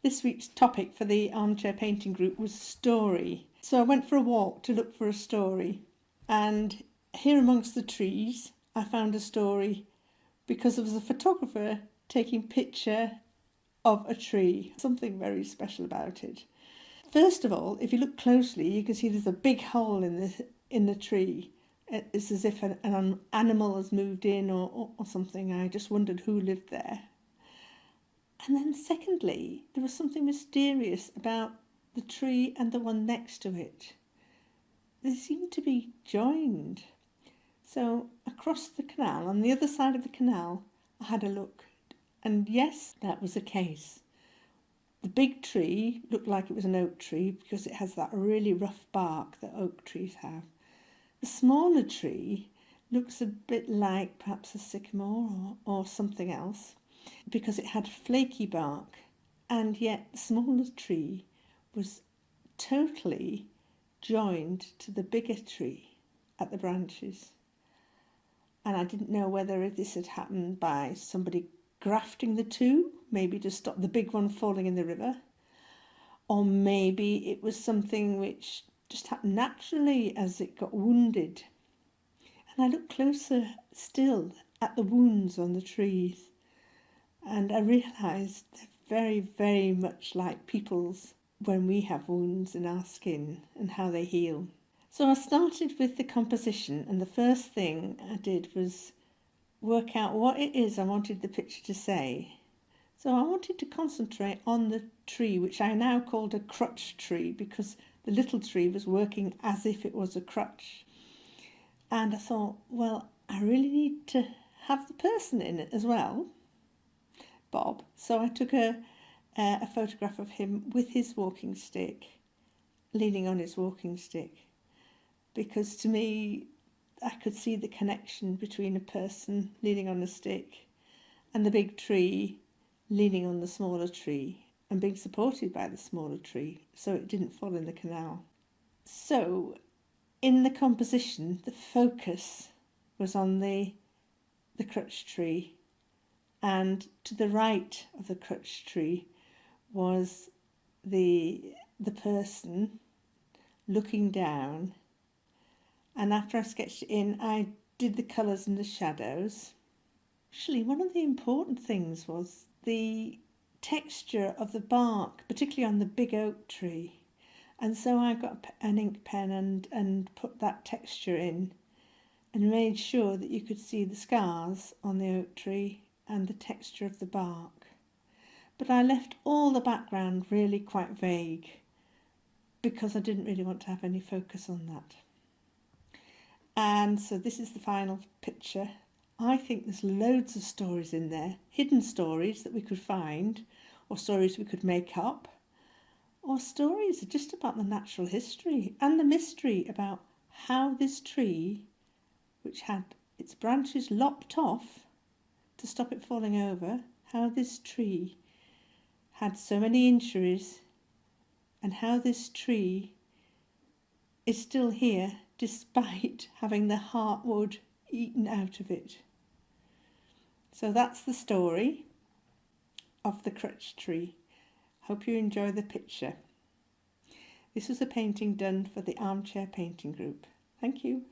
This week's topic for the Armchair Painting Group was story. So I went for a walk to look for a story, and here amongst the trees I found a story because there was a photographer taking picture of a tree. Something very special about it. First of all, if you look closely, you can see there's a big hole in the tree. It's as if an animal has moved in or something. I just wondered who lived there. And then secondly, there was something mysterious about the tree and the one next to it. They seemed to be joined. So across the canal, on the other side of the canal, I had a look. And yes, that was the case. The big tree looked like it was an oak tree because it has that really rough bark that oak trees have. The smaller tree looks a bit like perhaps a sycamore or something else, because it had flaky bark, and yet the smaller tree was totally joined to the bigger tree at the branches. And I didn't know whether this had happened by somebody grafting the two, maybe to stop the big one falling in the river, or maybe it was something which just happened naturally as it got wounded. And I looked closer still at the wounds on the trees, and I realised they're very, very much like people's when we have wounds in our skin and how they heal. So I started with the composition, and the first thing I did was work out what it is I wanted the picture to say. So I wanted to concentrate on the tree, which I now called a crutch tree because the little tree was working as if it was a crutch. And I thought, well, I really need to have the person in it as well, Bob. So I took a photograph of him with his walking stick, leaning on his walking stick, because to me, I could see the connection between a person leaning on a stick and the big tree leaning on the smaller tree and being supported by the smaller tree so it didn't fall in the canal. So in the composition, the focus was on the crutch tree, and to the right of the crutch tree was the person looking down. And after I sketched it in, I did the colours and the shadows. Actually, one of the important things was the texture of the bark, particularly on the big oak tree. And so I got an ink pen and put that texture in and made sure that you could see the scars on the oak tree and the texture of the bark. But I left all the background really quite vague because I didn't really want to have any focus on that. And so this is the final picture. I think there's loads of stories in there, hidden stories that we could find, or stories we could make up, or stories just about the natural history and the mystery about how this tree, which had its branches lopped off to stop it falling over, how this tree had so many injuries, and how this tree is still here despite having the heartwood eaten out of it. So that's the story of the crutch tree. Hope you enjoy the picture. This was a painting done for the Armchair Painting Group. Thank you.